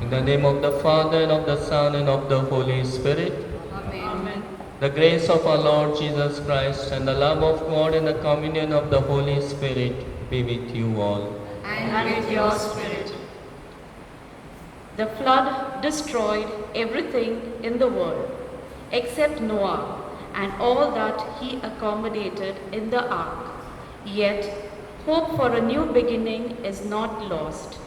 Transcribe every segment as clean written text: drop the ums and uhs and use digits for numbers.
In the name of the Father, and of the Son, and of the Holy Spirit. Amen. The grace of our Lord Jesus Christ, and the love of God, and the communion of the Holy Spirit be with you all. And with your spirit. The flood destroyed everything in the world except Noah and all that he accommodated in the ark. Yet, hope for a new beginning is not lost.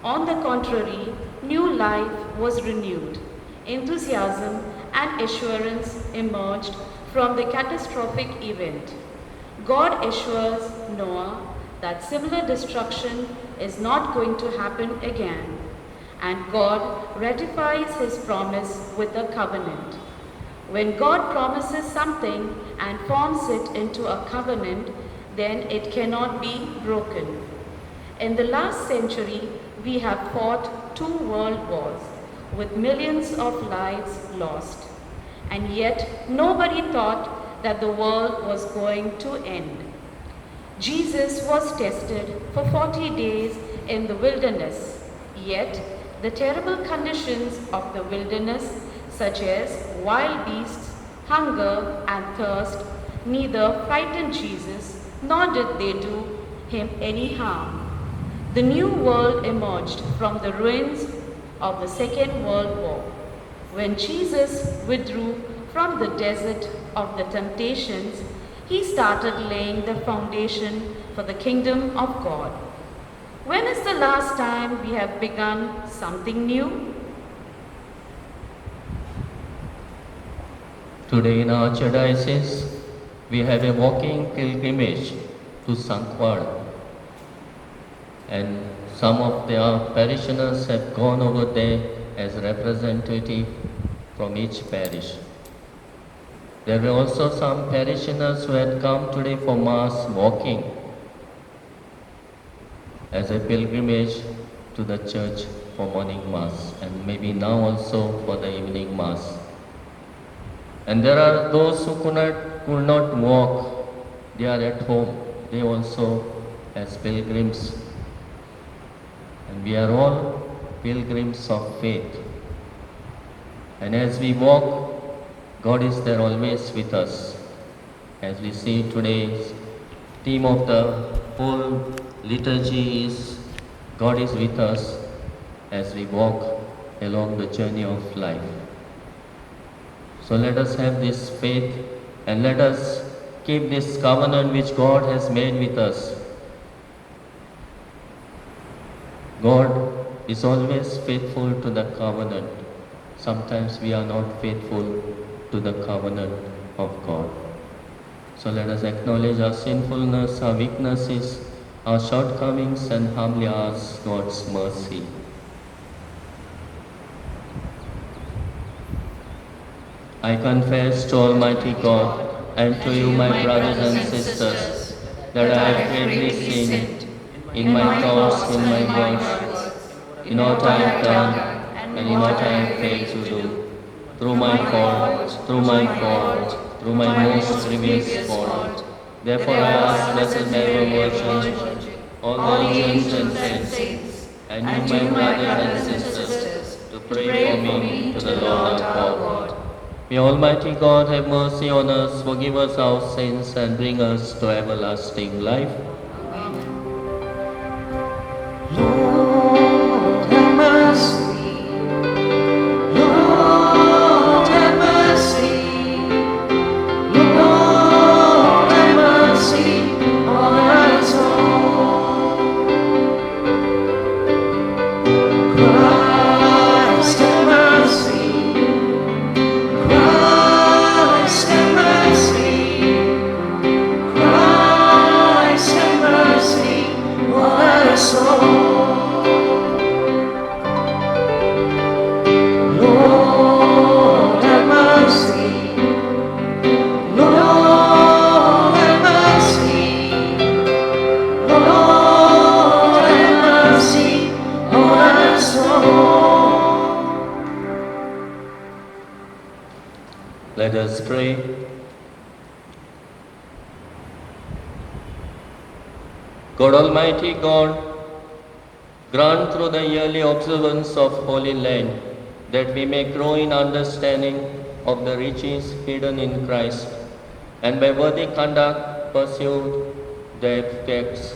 On the contrary, new life was renewed. Enthusiasm and assurance emerged from the catastrophic event. God assures Noah that similar destruction is not going to happen again, and God ratifies his promise with a covenant. When God promises something and forms it into a covenant, then it cannot be broken. In the last century, we have fought 2 world wars with millions of lives lost. And yet, nobody thought that the world was going to end. Jesus was tested for 40 days in the wilderness, yet the terrible conditions of the wilderness, such as wild beasts, hunger, and thirst, neither frightened Jesus nor did they do him any harm. The new world emerged from the ruins of the Second World War, when Jesus withdrew from the desert of the temptations. He started laying the foundation for the kingdom of God. When is the last time we have begun something new? Today in our archdiocese, we have a walking pilgrimage to Sankwal. And some of their parishioners have gone over there as representative from each parish. There were also some parishioners who had come today for Mass walking as a pilgrimage to the church for morning Mass, and maybe now also for the evening Mass. And there are those who could not walk, they are at home, they also as pilgrims. And we are all pilgrims of faith. And as we walk, God is there always with us. As we see today's theme of the whole liturgy is God is with us as we walk along the journey of life. So let us have this faith and let us keep this covenant which God has made with us. God is always faithful to the covenant. Sometimes we are not faithful to the covenant of God. So let us acknowledge our sinfulness, our weaknesses, our shortcomings, and humbly ask God's mercy. I confess to Almighty God and to you, my brothers and sisters, that I have greatly sinned in my thoughts, in my words, in what I have done, and in what I have failed to do, through my fault, through my most grievous fault. Therefore I ask Blessed Mary, Virgin, all the angels and saints, and you, my brothers and sisters, to pray for me to the Lord our God. May Almighty God have mercy on us, forgive us our sins, and bring us to everlasting life. Lord have mercy, Lord have mercy, Lord have mercy on us all. Christ have mercy, Christ have mercy, pray. God Almighty God, grant through the yearly observance of Holy Land that we may grow in understanding of the riches hidden in Christ, and by worthy conduct pursue their effects.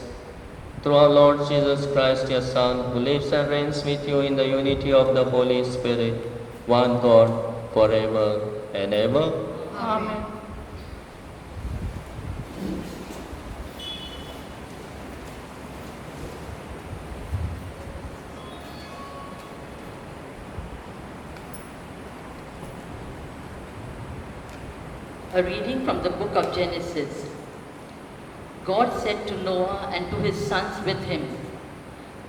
Through our Lord Jesus Christ, your Son, who lives and reigns with you in the unity of the Holy Spirit, one God, forever and ever. Amen. A reading from the book of Genesis. God said to Noah and to his sons with him,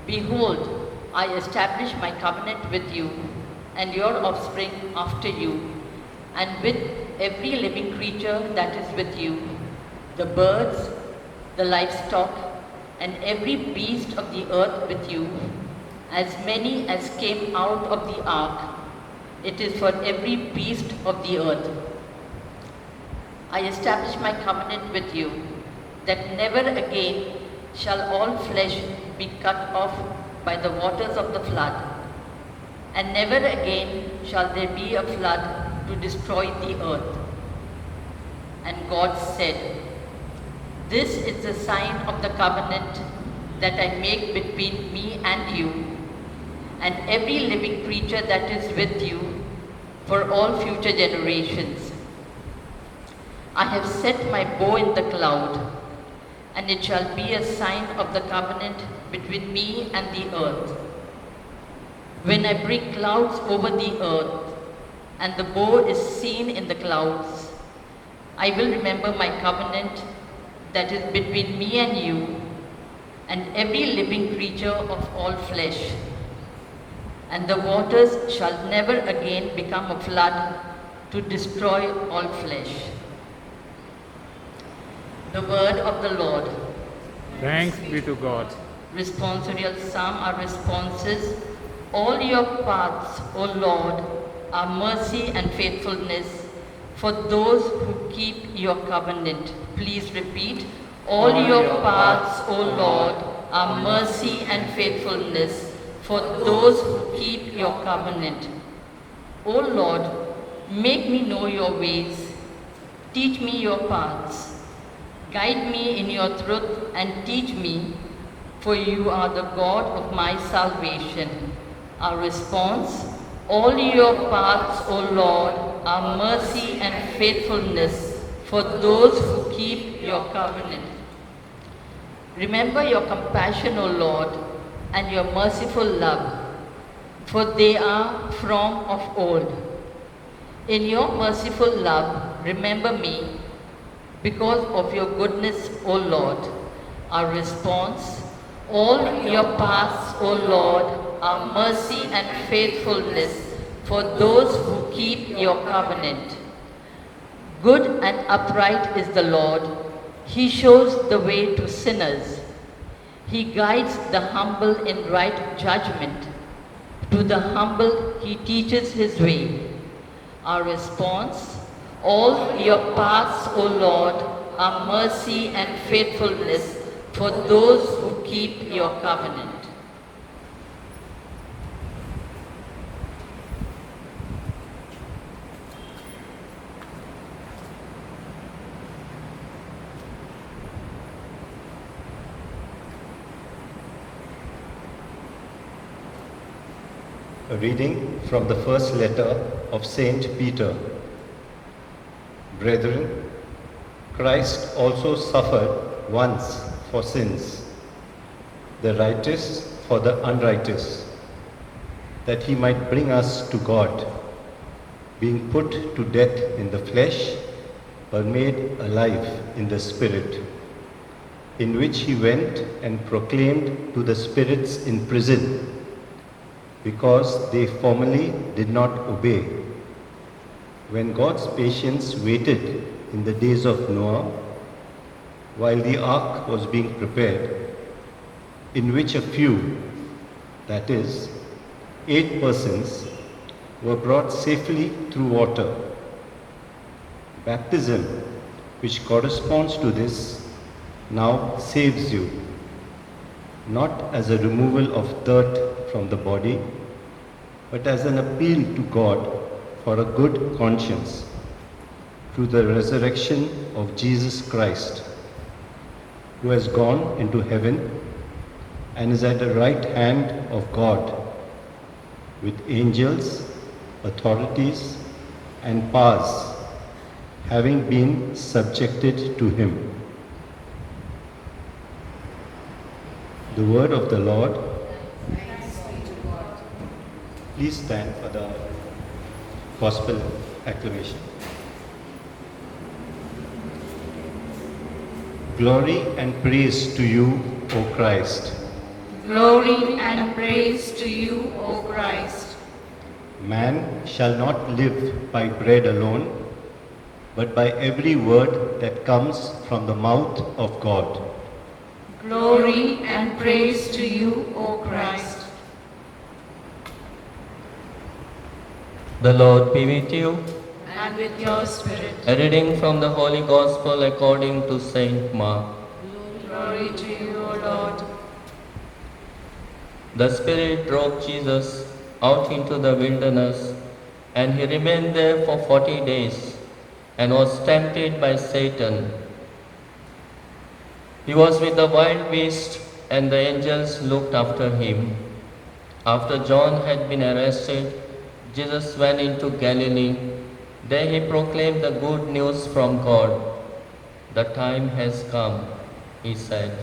Behold, I establish my covenant with you and your offspring after you, and with every living creature that is with you, the birds, the livestock, and every beast of the earth with you, as many as came out of the ark. It is for every beast of the earth. I establish my covenant with you, that never again shall all flesh be cut off by the waters of the flood, and never again shall there be a flood to destroy the earth. And God said, This is the sign of the covenant that I make between me and you, and every living creature that is with you for all future generations. I have set my bow in the cloud, and it shall be a sign of the covenant between me and the earth. When I bring clouds over the earth, and the bow is seen in the clouds, I will remember my covenant that is between me and you, and every living creature of all flesh. And the waters shall never again become a flood to destroy all flesh. The word of the Lord. Thanks be to God. Responsorial psalm are responses. All your paths, O Lord, are mercy and faithfulness for those who keep your covenant. Please repeat. All your paths, O Lord, are mercy and faithfulness for those who keep your covenant. O Lord, make me know your ways. Teach me your paths. Guide me in your truth and teach me, for you are the God of my salvation. Our response, all your paths, O Lord, are mercy and faithfulness for those who keep your covenant. Remember your compassion, O Lord, and your merciful love, for they are from of old. In your merciful love, remember me, because of your goodness, O Lord. Our response, all your paths, O Lord, are mercy and faithfulness for those who keep your covenant. Good and upright is the Lord. He shows the way to sinners. He guides the humble in right judgment. To the humble he teaches his way. Our response, all your paths, O Lord, are mercy and faithfulness for those who keep your covenant. A reading from the first letter of Saint Peter. Brethren, Christ also suffered once for sins, the righteous for the unrighteous, that he might bring us to God, being put to death in the flesh, but made alive in the Spirit, in which he went and proclaimed to the spirits in prison, because they formerly did not obey, when God's patience waited in the days of Noah, while the ark was being prepared, in which a few, that is, 8 persons, were brought safely through water. Baptism, which corresponds to this, now saves you, not as a removal of dirt from the body, but as an appeal to God for a good conscience through the resurrection of Jesus Christ, who has gone into heaven and is at the right hand of God, with angels, authorities, and powers having been subjected to him. The word of the Lord. Please stand for the gospel acclamation. Glory and praise to you, O Christ. Glory and praise to you, O Christ. Man shall not live by bread alone, but by every word that comes from the mouth of God. Glory and praise to you, O Christ. The Lord be with you. And with your spirit. A reading from the Holy Gospel according to Saint Mark. Glory to you, O Lord. The Spirit drove Jesus out into the wilderness, and he remained there for 40 days and was tempted by Satan. He was with the wild beasts, and the angels looked after him. After John had been arrested, Jesus went into Galilee. There he proclaimed the good news from God. The time has come, he said.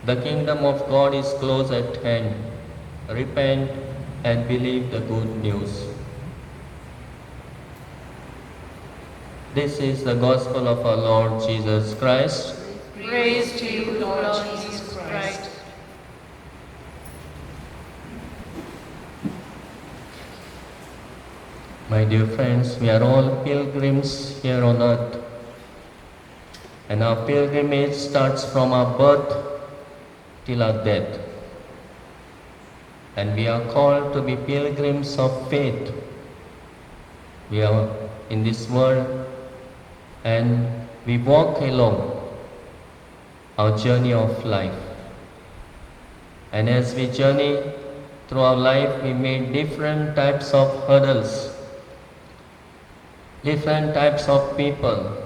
The kingdom of God is close at hand. Repent and believe the good news. This is the gospel of our Lord Jesus Christ. Praise to you, Lord Jesus Christ. My dear friends, we are all pilgrims here on earth. And our pilgrimage starts from our birth till our death. And we are called to be pilgrims of faith. We are in this world and we walk along our journey of life. And as we journey through our life, we meet different types of hurdles, different types of people.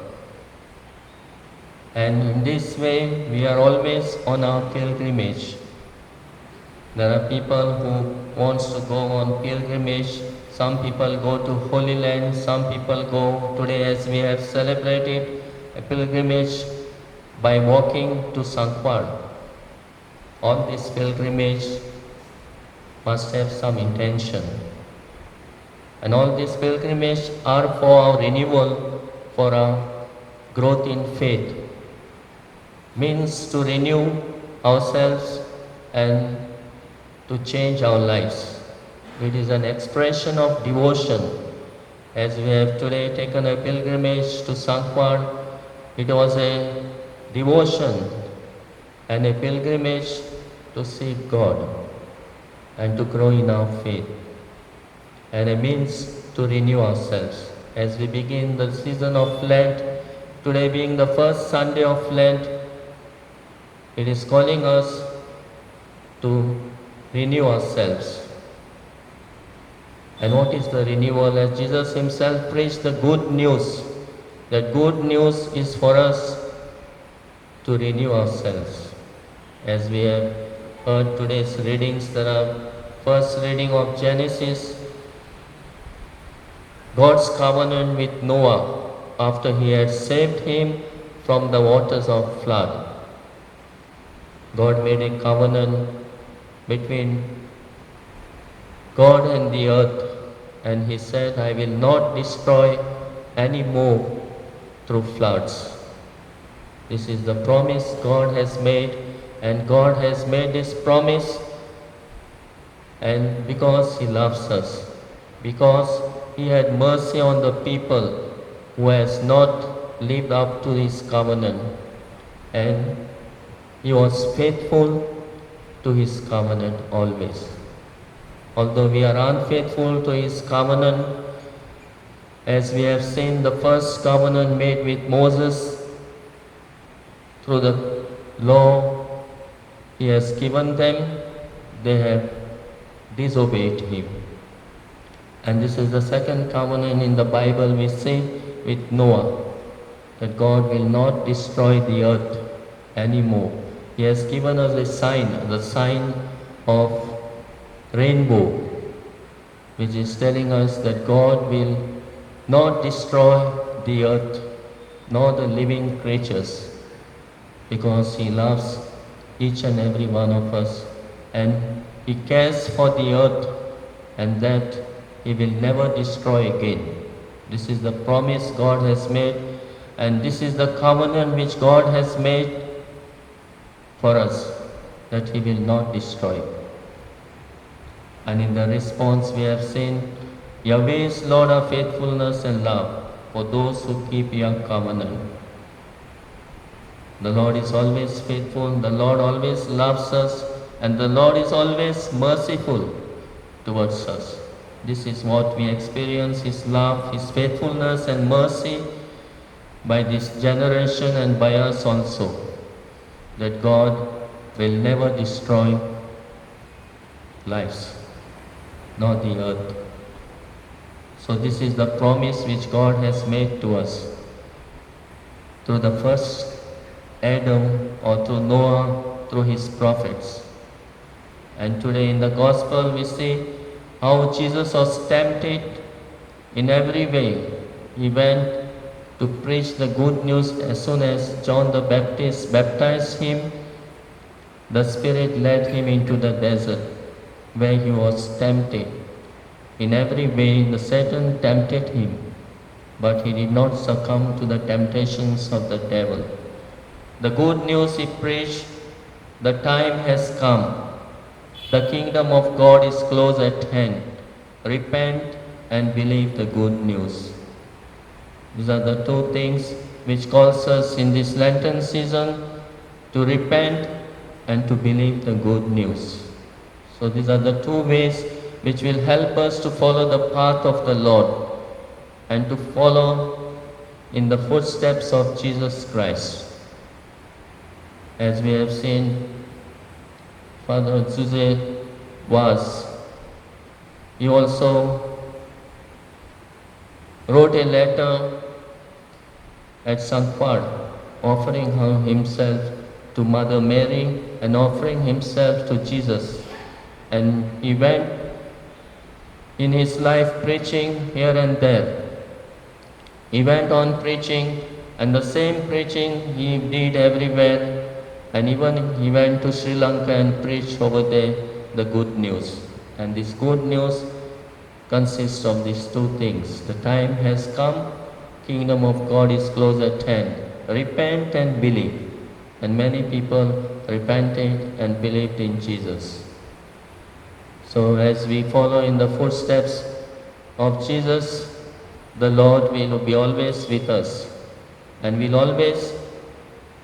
And in this way, we are always on our pilgrimage. There are people who wants to go on pilgrimage. Some people go to Holy Land. Some people go today, as we have celebrated, a pilgrimage by walking to Sankwar. On this pilgrimage must have some intention. And all these pilgrimages are for our renewal, for our growth in faith. Means to renew ourselves and to change our lives. It is an expression of devotion. As we have today taken a pilgrimage to Sankwar, it was a devotion and a pilgrimage to seek God and to grow in our faith, and a means to renew ourselves. As we begin the season of Lent, today being the first Sunday of Lent, it is calling us to renew ourselves. And what is the renewal? As Jesus himself preached the good news, that good news is for us to renew ourselves. As we have heard today's readings, there are first reading of Genesis, God's covenant with Noah after he had saved him from the waters of flood. God made a covenant between God and the earth, and he said, I will not destroy any more through floods. This is the promise God has made, and God has made this promise, and because he loves us, because he had mercy on the people who has not lived up to his covenant, and he was faithful to his covenant always. Although we are unfaithful to his covenant, As we have seen the first covenant made with Moses through the law he has given them, they have disobeyed him. And this is the second covenant in the Bible we see with Noah, that God will not destroy the earth anymore. He has given us a sign, the sign of rainbow, which is telling us that God will not destroy the earth nor the living creatures, because He loves each and every one of us, and He cares for the earth, and that He will never destroy again. This is the promise God has made, and this is the covenant which God has made for us, that He will not destroy. And in the response we have seen, Yahweh is Lord of faithfulness and love for those who keep your covenant. The Lord is always faithful, the Lord always loves us, and the Lord is always merciful towards us. This is what we experience, His love, His faithfulness and mercy by this generation and by us also, that God will never destroy lives, nor the earth. So this is the promise which God has made to us through the first Adam, or through Noah, through his prophets. And today in the Gospel we see how Jesus was tempted in every way. He went to preach the good news. As soon as John the Baptist baptized him, the Spirit led him into the desert, where he was tempted. In every way the Satan tempted him, but he did not succumb to the temptations of the devil. The good news he preached, the time has come. The kingdom of God is close at hand. Repent and believe the good news. These are the two things which calls us in this Lenten season to repent and to believe the good news. So these are the two ways which will help us to follow the path of the Lord and to follow in the footsteps of Jesus Christ. As we have seen, Father Zuze he also wrote a letter at Sankpad, offering himself to Mother Mary and offering himself to Jesus. And he went in his life preaching here and there. He went on preaching, and the same preaching he did everywhere. And even he went to Sri Lanka and preached over there the good news. And this good news consists of these two things. The time has come, kingdom of God is close at hand. Repent and believe. And many people repented and believed in Jesus. So as we follow in the footsteps of Jesus, the Lord will be always with us and will always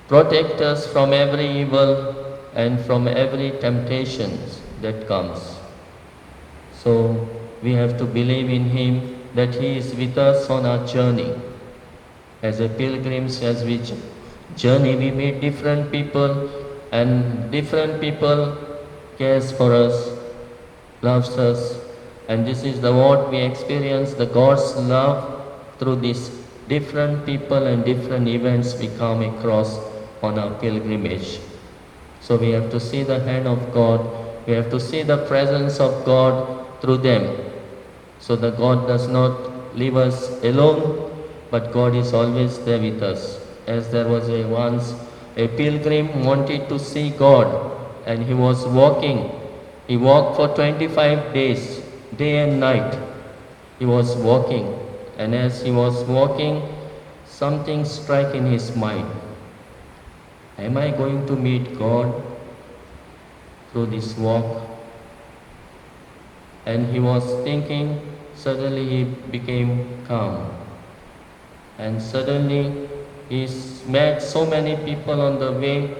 protect us from every evil and from every temptation that comes. So we have to believe in Him, that He is with us on our journey. As a pilgrims, as we journey, we meet different people, and different people cares for us, loves us, and this is what we experience, the God's love through these different people and different events we come across on our pilgrimage. So we have to see the hand of God, we have to see the presence of God through them, so that God does not leave us alone, but God is always there with us. As there was once a pilgrim wanted to see God, and he was walking. He walked for 25 days, day and night. He was walking, and as he was walking, something struck in his mind. Am I going to meet God through this walk? And he was thinking, suddenly he became calm. And suddenly he met so many people on the way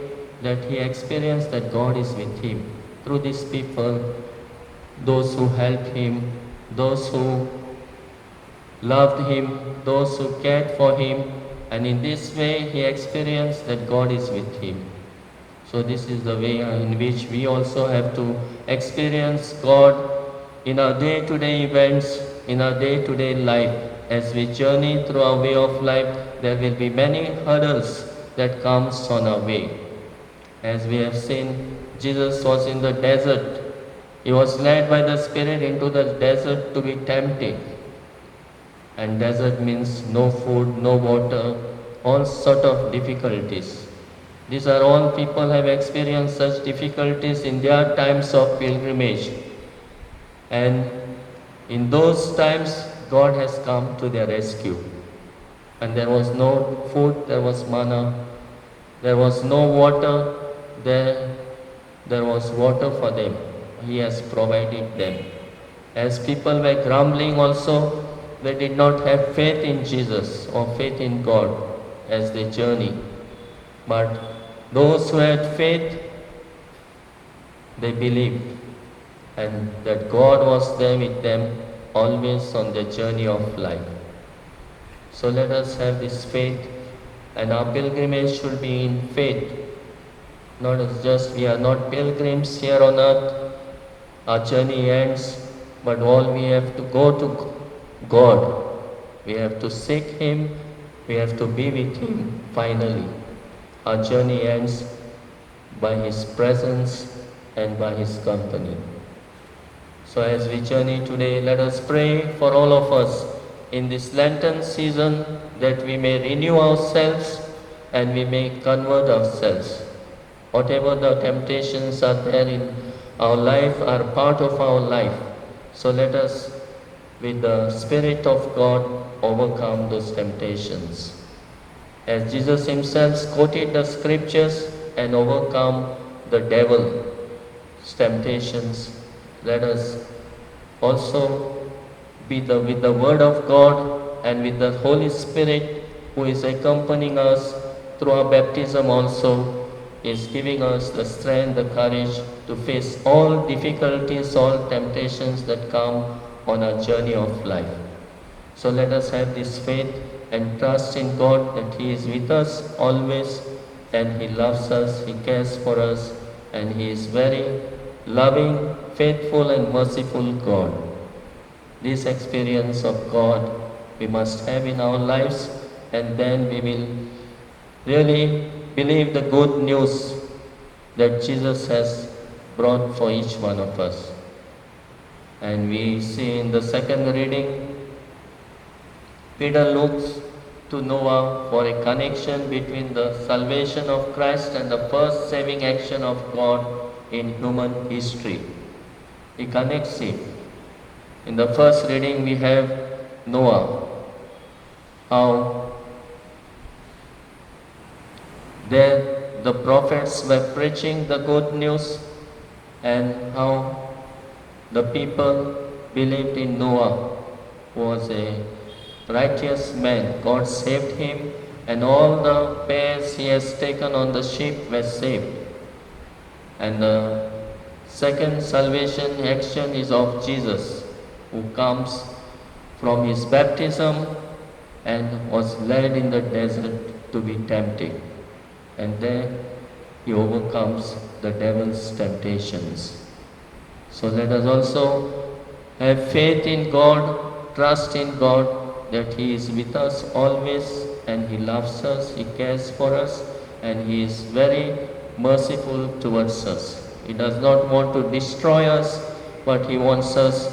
that he experienced that God is with him. Through these people, those who help him, those who loved him, those who cared for him, and in this way he experienced that God is with him. So this is the way in which we also have to experience God in our day-to-day events, in our day-to-day life. As we journey through our way of life, there will be many hurdles that comes on our way. As we have seen, Jesus was in the desert. He was led by the Spirit into the desert to be tempted. And desert means no food, no water, all sort of difficulties. These are all people have experienced such difficulties in their times of pilgrimage. And in those times, God has come to their rescue. And there was no food, there was manna. There was no water, there was water for them. He has provided them. As people were grumbling also, they did not have faith in Jesus or faith in God as they journey. But those who had faith, they believed, and that God was there with them always on their journey of life. So let us have this faith, and our pilgrimage should be in faith. Not as just we are not pilgrims here on earth, our journey ends, but all we have to go to God. We have to seek Him, we have to be with Him finally. Our journey ends by His presence and by His company. So as we journey today, let us pray for all of us in this Lenten season that we may renew ourselves and we may convert ourselves. Whatever the temptations are there in our life are part of our life. So let us, with the Spirit of God, overcome those temptations. As Jesus Himself quoted the scriptures and overcome the devil's temptations, let us also be with the Word of God and with the Holy Spirit who is accompanying us through our baptism also, is giving us the strength, the courage to face all difficulties, all temptations that come on our journey of life. So let us have this faith and trust in God that He is with us always, and He loves us, He cares for us, and He is very loving, faithful and merciful God. This experience of God we must have in our lives, and then we will really believe the good news that Jesus has brought for each one of us. And we see in the second reading, Peter looks to Noah for a connection between the salvation of Christ and the first saving action of God in human history. He connects it. In the first reading we have Noah, how there the prophets were preaching the good news and how the people believed in Noah, who was a righteous man. God saved him, and all the pairs he has taken on the ship were saved. And the second salvation action is of Jesus, who comes from his baptism and was led in the desert to be tempted. And there he overcomes the devil's temptations. So let us also have faith in God, trust in God that He is with us always, and He loves us, He cares for us, and He is very merciful towards us. He does not want to destroy us, but He wants us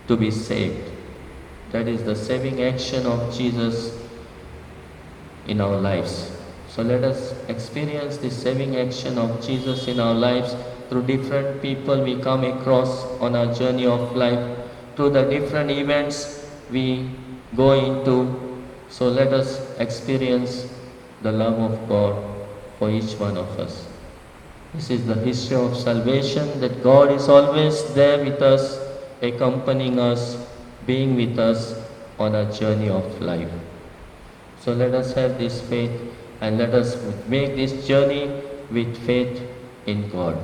to be saved. That is the saving action of Jesus in our lives. So let us experience the saving action of Jesus in our lives through different people we come across on our journey of life, through the different events we go into. So let us experience the love of God for each one of us. This is the history of salvation, that God is always there with us, accompanying us, being with us on our journey of life. So let us have this faith, and let us make this journey with faith in God.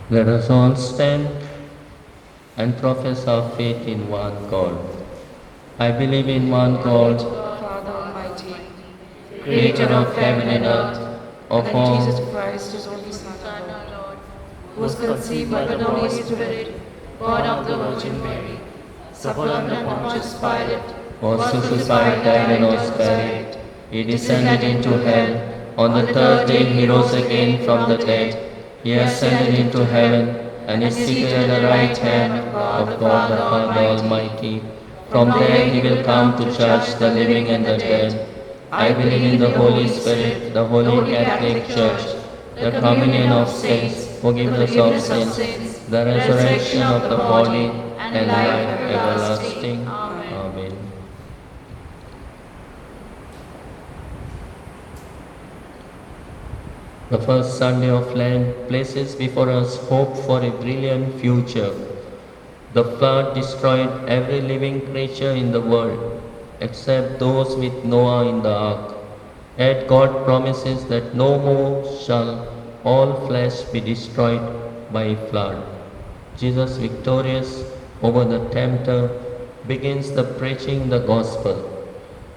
Let us all stand and profess our faith in one God. I believe in one God, Father Almighty, creator of heaven and earth, of and all, Jesus Christ, his only Son, our Lord, who was conceived by the Holy Spirit, born of the Virgin Mary, suffered under Pontius Pilate, was crucified, died, and was buried. He descended into hell. On the third day he rose again from the dead. He ascended into heaven and is seated at the right hand of God the Father Almighty. From there he will come to judge the living and the dead. I believe in the Holy Spirit, the Holy Catholic Church, the communion of saints, forgiveness of sins, the resurrection of the body, and life everlasting. Amen. The first Sunday of Lent places before us hope for a brilliant future. The flood destroyed every living creature in the world except those with Noah in the ark. Yet God promises that no more shall all flesh be destroyed by a flood. Jesus, victorious over the tempter, begins the preaching the gospel.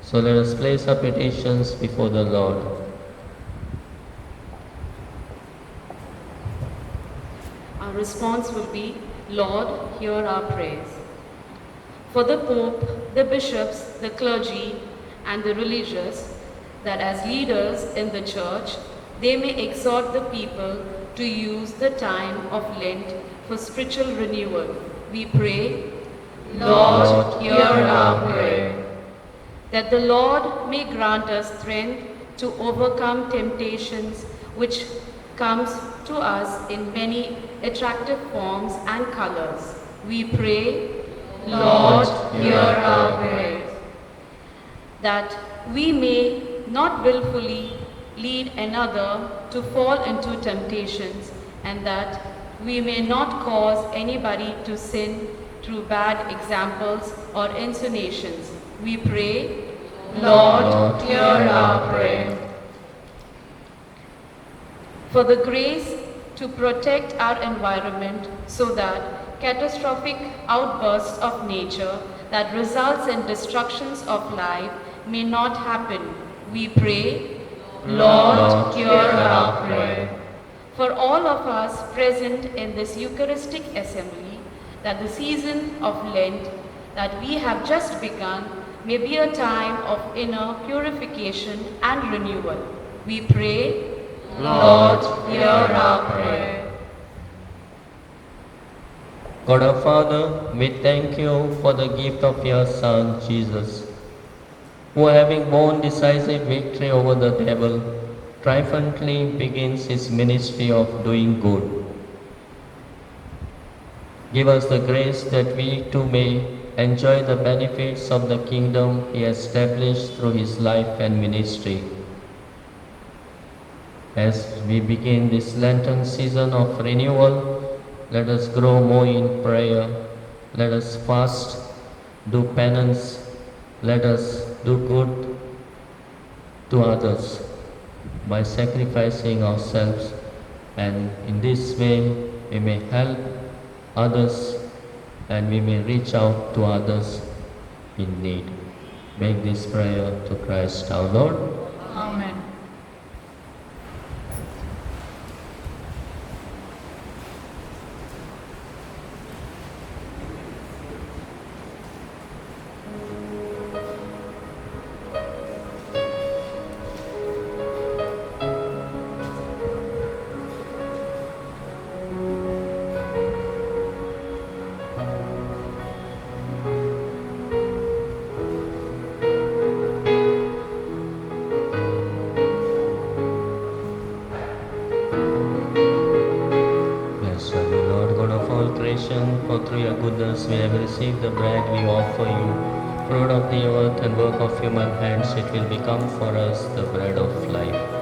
So let us place our petitions before the Lord. Our response will be, Lord, hear our prayers. For the Pope, the bishops, the clergy, and the religious, that as leaders in the Church, they may exhort the people to use the time of Lent for spiritual renewal. We pray, Lord, hear our prayer. That the Lord may grant us strength to overcome temptations which comes to us in many attractive forms and colors. We pray, Lord, hear our prayer. That we may not willfully lead another to fall into temptations, and that we may not cause anybody to sin through bad examples or insinuations. We pray, Lord, hear our prayer. For the grace to protect our environment so that catastrophic outbursts of nature that results in destructions of life may not happen, we pray, Lord, hear our prayer. For all of us present in this Eucharistic assembly, that the season of Lent that we have just begun may be a time of inner purification and renewal. We pray, Lord, hear our prayer. God our Father, we thank you for the gift of your Son, Jesus, who having won decisive victory over the devil, triumphantly begins his ministry of doing good. Give us the grace that we too may enjoy the benefits of the kingdom he established through his life and ministry. As we begin this Lenten season of renewal, let us grow more in prayer. Let us fast, do penance, let us do good to others by sacrificing ourselves, and in this way we may help others and we may reach out to others in need. Make this prayer to Christ our Lord. Amen. Blessed are you, Lord God of all creation, for through your goodness we have received the bread we offer you. Fruit of the earth and work of human hands, it will become for us the bread of life.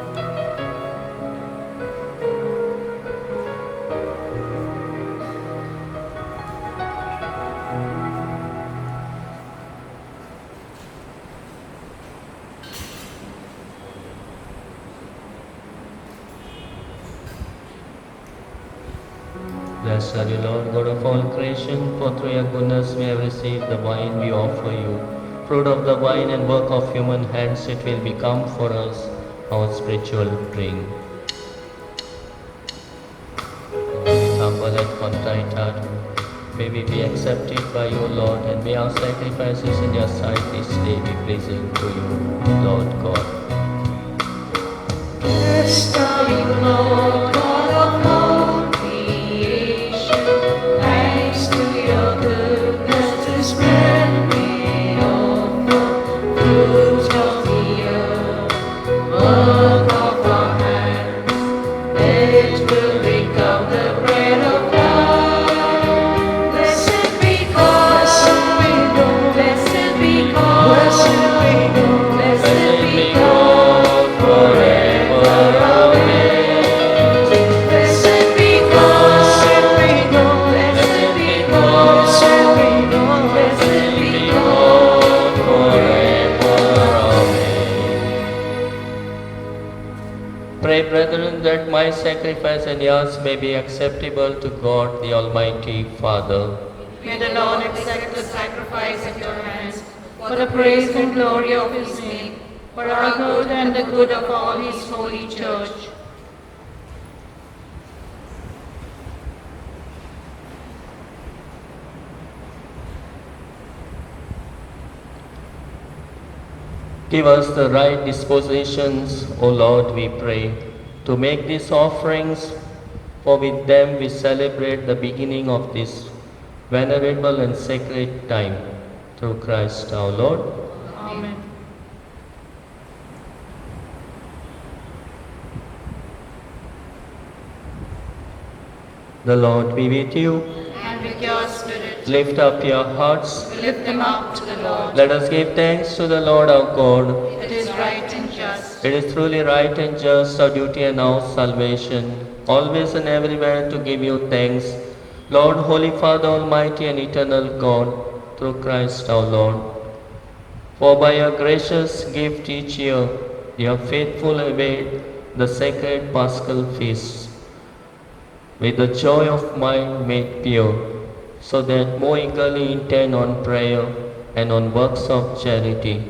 Blessed are you, Lord, God of all creation, for through your goodness we have received the wine we offer you. Fruit of the vine and work of human hands, it will become for us our spiritual drink. With humble and contrite heart, may we be accepted by you, Lord, and may our sacrifices in your sight this day be pleasing to you, Lord God. Blessed are you, Lord, God of all creation. Thanks to your goodness, this bread we offer. Fruit of the earth, work of our hands. It will become the bread of life. Blessed be God. Blessed be God. Blessed be God. Blessed be God forever. Blessed be God. Blessed be God. Blessed be God. Blessed be God forever. Pray, brethren, that my sacrifice and yours may be acceptable to God, the Almighty Father. May the Lord accept the sacrifice at your hands for the praise and glory of his name, for our good and the good of all his holy church. Give us the right dispositions, O Lord, we pray, to make these offerings, for with them we celebrate the beginning of this venerable and sacred time. Through Christ our Lord. Amen. The Lord be with you. And with your spirit, Lift up your hearts. lift them up to the Lord. Let us give thanks to the Lord our God. It is right and just. It is truly right and just, our duty and our salvation, always and everywhere to give you thanks, Lord, Holy Father, Almighty and eternal God, through Christ our Lord. For by your gracious gift each year, you have faithfully await the sacred Paschal feasts, with the joy of mind made pure, so that more eagerly intent on prayer and on works of charity,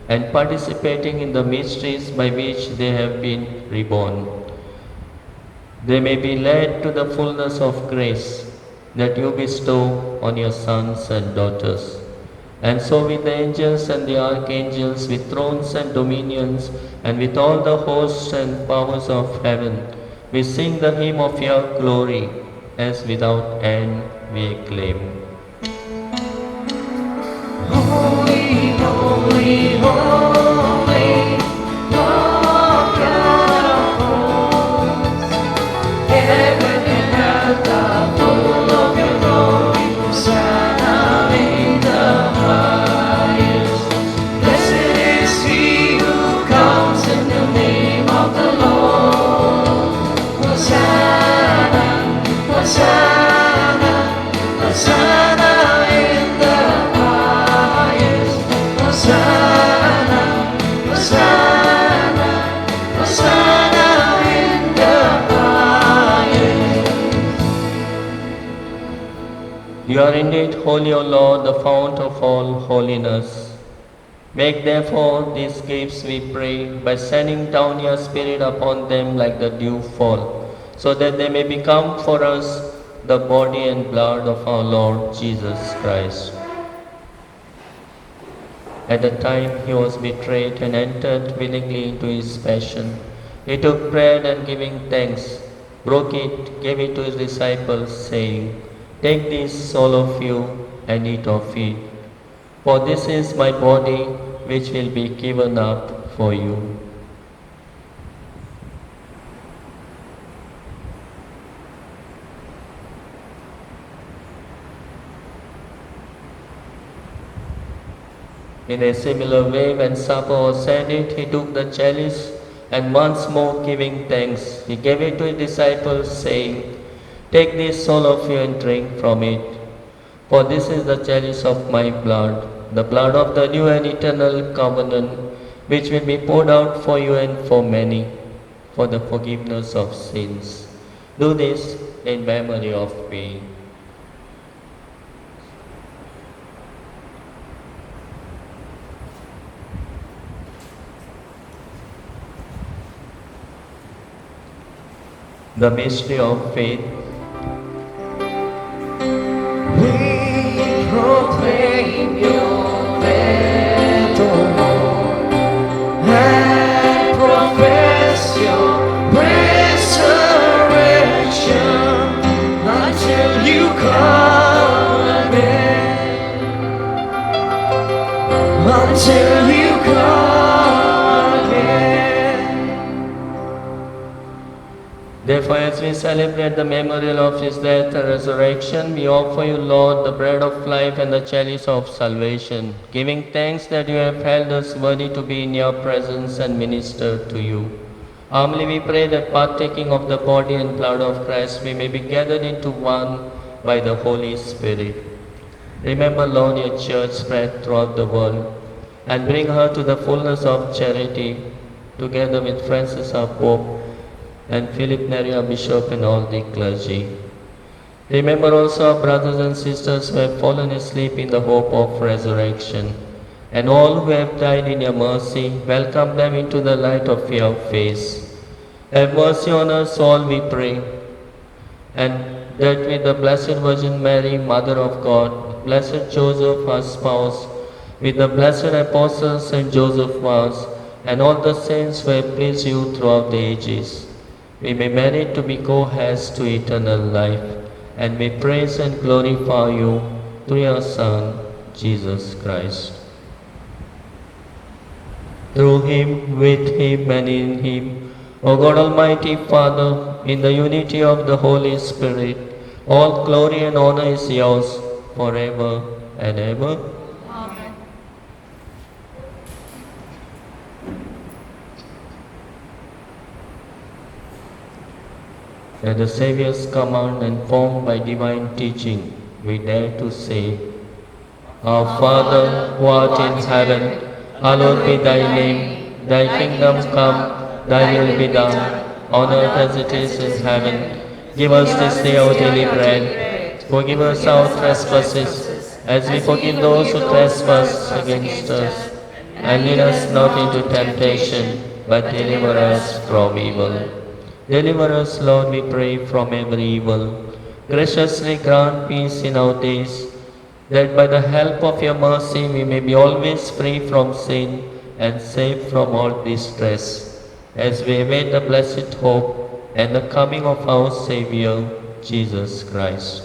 and participating in the mysteries by which they have been reborn, they may be led to the fullness of grace that you bestow on your sons and daughters. And so with the angels and the archangels, with thrones and dominions, and with all the hosts and powers of heaven, we sing the hymn of your glory, as without end we acclaim. Holy, holy, holy, Lord God of hosts. Heaven and earth are full of your glory. Hosanna in the highest. Blessed is he who comes in the name of the Lord. Hosanna, Hosanna, Hosanna in the highest. Hosanna, Hosanna, Hosanna in the highest. You are indeed holy, O Lord, the fount of all holiness. Make therefore these gifts, we pray, by sending down your Spirit upon them like the dew fall, so that they may become for us the body and blood of our Lord Jesus Christ. At the time he was betrayed and entered willingly into his passion, he took bread and giving thanks, broke it, gave it to his disciples, saying, "Take this, all of you, and eat of it. For this is my body, which will be given up for you." In a similar way, when supper was ended, he took the chalice, and once more giving thanks, he gave it to his disciples, saying, "Take this, all of you, and drink from it. For this is the chalice of my blood, the blood of the new and eternal covenant, which will be poured out for you and for many, for the forgiveness of sins. Do this in memory of me. The mystery of faith. We proclaim your death, O Lord, and profess your resurrection until you come again. Until you come again. Therefore, as we celebrate the memorial of his death and resurrection, we offer you, Lord, the bread of life and the chalice of salvation, giving thanks that you have held us worthy to be in your presence and minister to you. Humbly we pray that partaking of the body and blood of Christ, we may be gathered into one by the Holy Spirit. Remember, Lord, your church spread throughout the world, and bring her to the fullness of charity, together with Francis our Pope, and Philip Neri, our Bishop, and all the clergy. Remember also our brothers and sisters who have fallen asleep in the hope of resurrection, and all who have died in your mercy. Welcome them into the light of your face. Have mercy on us all, we pray, and that with the Blessed Virgin Mary, Mother of God, Blessed Joseph, her spouse, with the blessed apostles Saint Joseph Vaz, and all the saints who have pleased you throughout the ages, we may merit to be co-heirs to eternal life, and may praise and glorify you through your Son, Jesus Christ. Through him, with him, and in him, O God Almighty Father, in the unity of the Holy Spirit, all glory and honor is yours forever and ever. Amen. At the Saviour's command and formed by divine teaching, we dare to say, Our Father, who art in heaven, hallowed be thy name. Thy kingdom come, thy will be done, on earth as it is in heaven. Give us this day our daily bread. Forgive us our trespasses, as we forgive those who trespass against us. And lead us not into temptation, but deliver us from evil. Deliver us, Lord, we pray, from every evil. Graciously grant peace in our days, that by the help of your mercy we may be always free from sin and safe from all distress, as we await the blessed hope and the coming of our Saviour, Jesus Christ.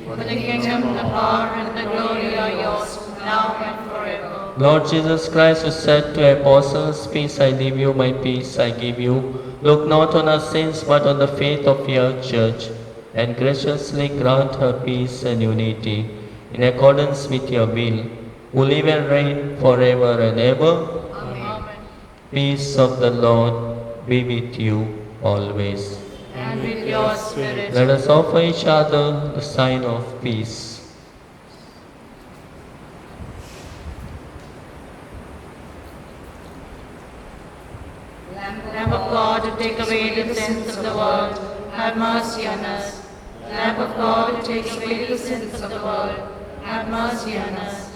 For the kingdom, the power, and the glory are yours, now and forever. Lord Jesus Christ, who said to your apostles, Peace I leave you, my peace I give you, look not on our sins, but on the faith of your church, and graciously grant her peace and unity, in accordance with your will, who live and reign forever and ever. Amen. Peace of the Lord be with you always. And with your spirit. Let us offer each other the sign of peace. Lamb of God, to take away the sins of the world, have mercy on us. Lamb of God, to take away the sins of the world, have mercy on us.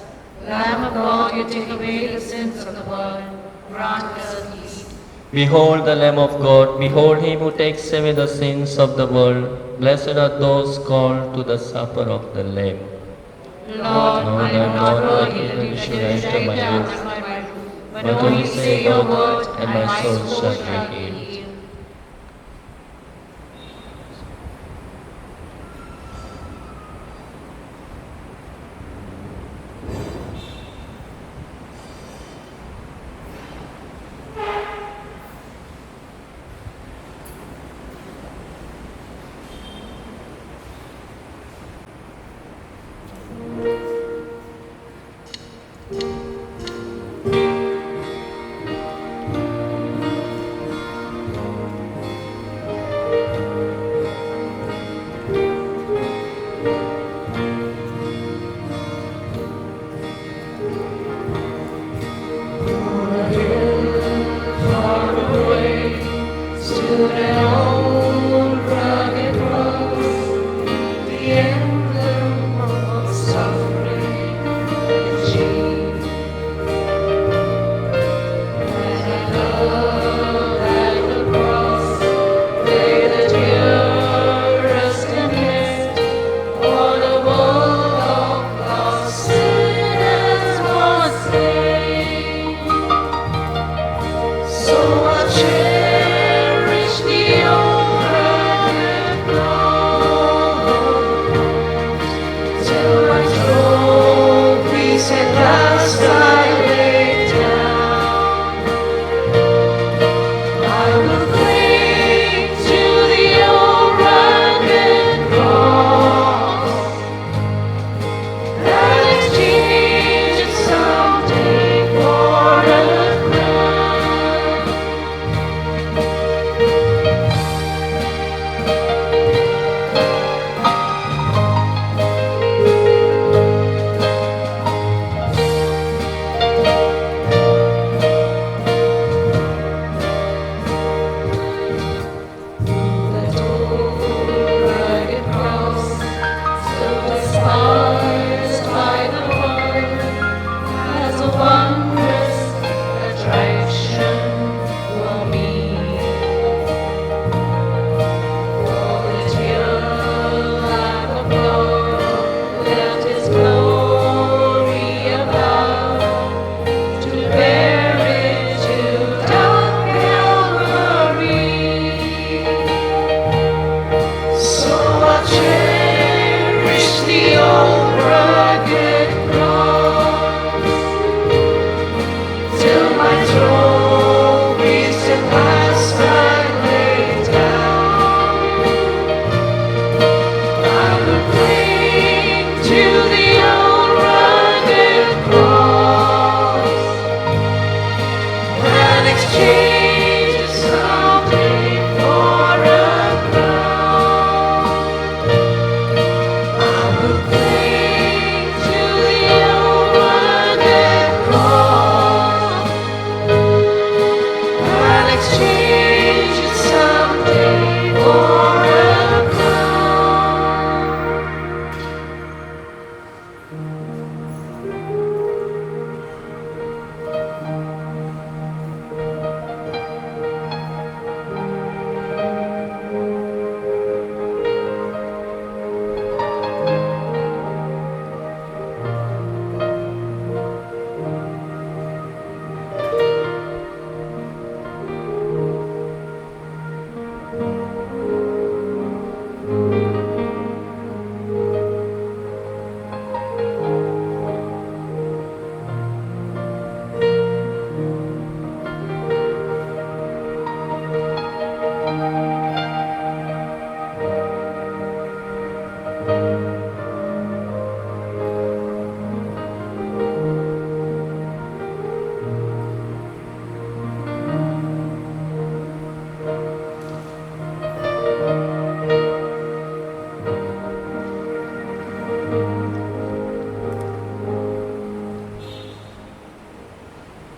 Lamb of God, you take away the sins of the world, grant us peace. Behold the Lamb of God, behold him who takes away the sins of the world. Blessed are those called to the supper of the Lamb. Lord, I I am not worthy that you should enter my roof, under my roof, but only say your word, and my soul shall be healed. Stood an old rugged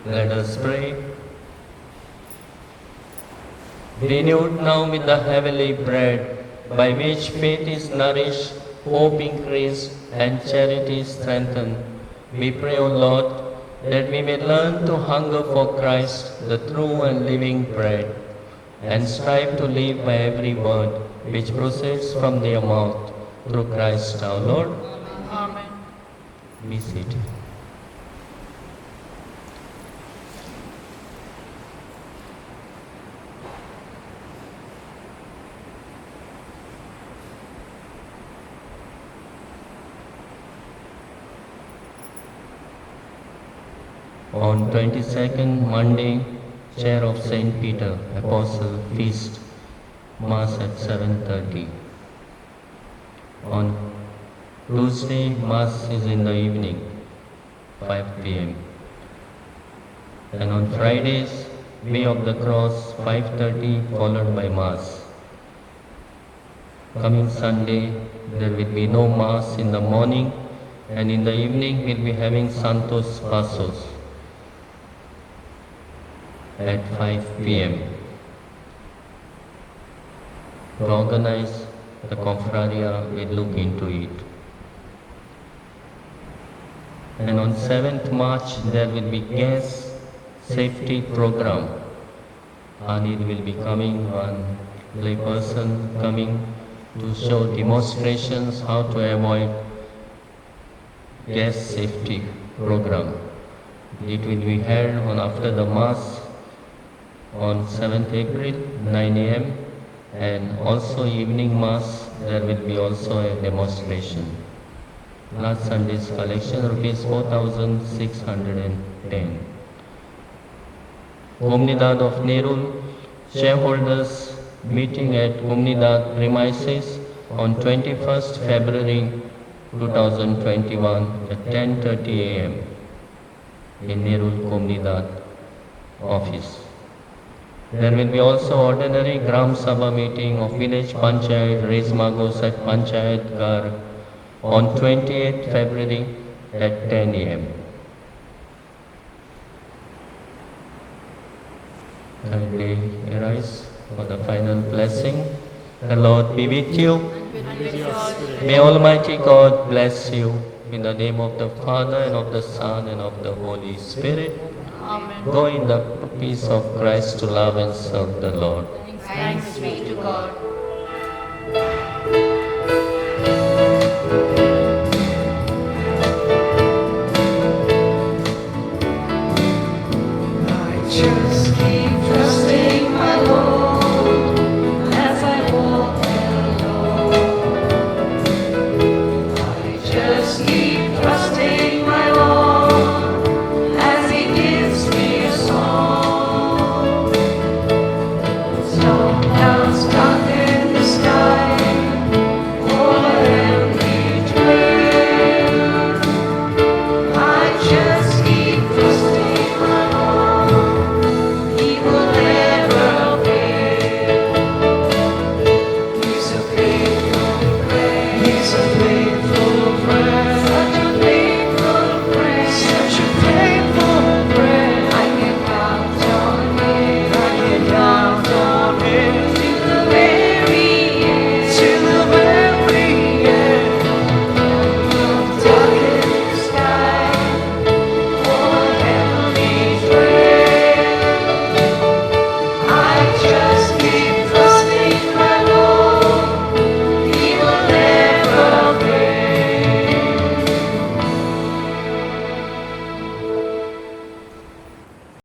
Let us pray. Renewed now with the heavenly bread, by which faith is nourished, hope increased, and charity strengthened, we pray, O Lord, that we may learn to hunger for Christ, the true and living bread, and strive to live by every word which proceeds from their mouth, through Christ our Lord. Amen. Be seated. On 22nd Monday, Chair of St. Peter, Apostle Feast, Mass at 7:30. On Tuesday, Mass is in the evening, 5 p.m. And on Fridays, Way of the Cross, 5:30, followed by Mass. Coming Sunday, there will be no Mass in the morning, and in the evening we'll be having Santos Passos at 5 p.m. To organize, the Confraria will look into it. And on 7th March, there will be gas safety program. Anil will be coming, one lay person coming to show demonstrations how to avoid gas safety program. It will be held on after the Mass on 7th April, 9 a.m. and also evening Mass, there will be also a demonstration. Last Sunday's collection, rupees 4,610. Comunidad of Nerul, shareholders meeting at Comunidad premises on 21st February 2021 at 10:30 a.m. in Nerul Comunidad office. There will be also ordinary Gram Sabha meeting of Village Panchayat Rezmagos at Panchayat Gar on 28th February at 10 a.m. Kindly arise for the final blessing. The Lord be with you. May Almighty God bless you. In the name of the Father and of the Son and of the Holy Spirit. Amen. Go in the peace of Christ to love and serve the Lord. Thanks be to God.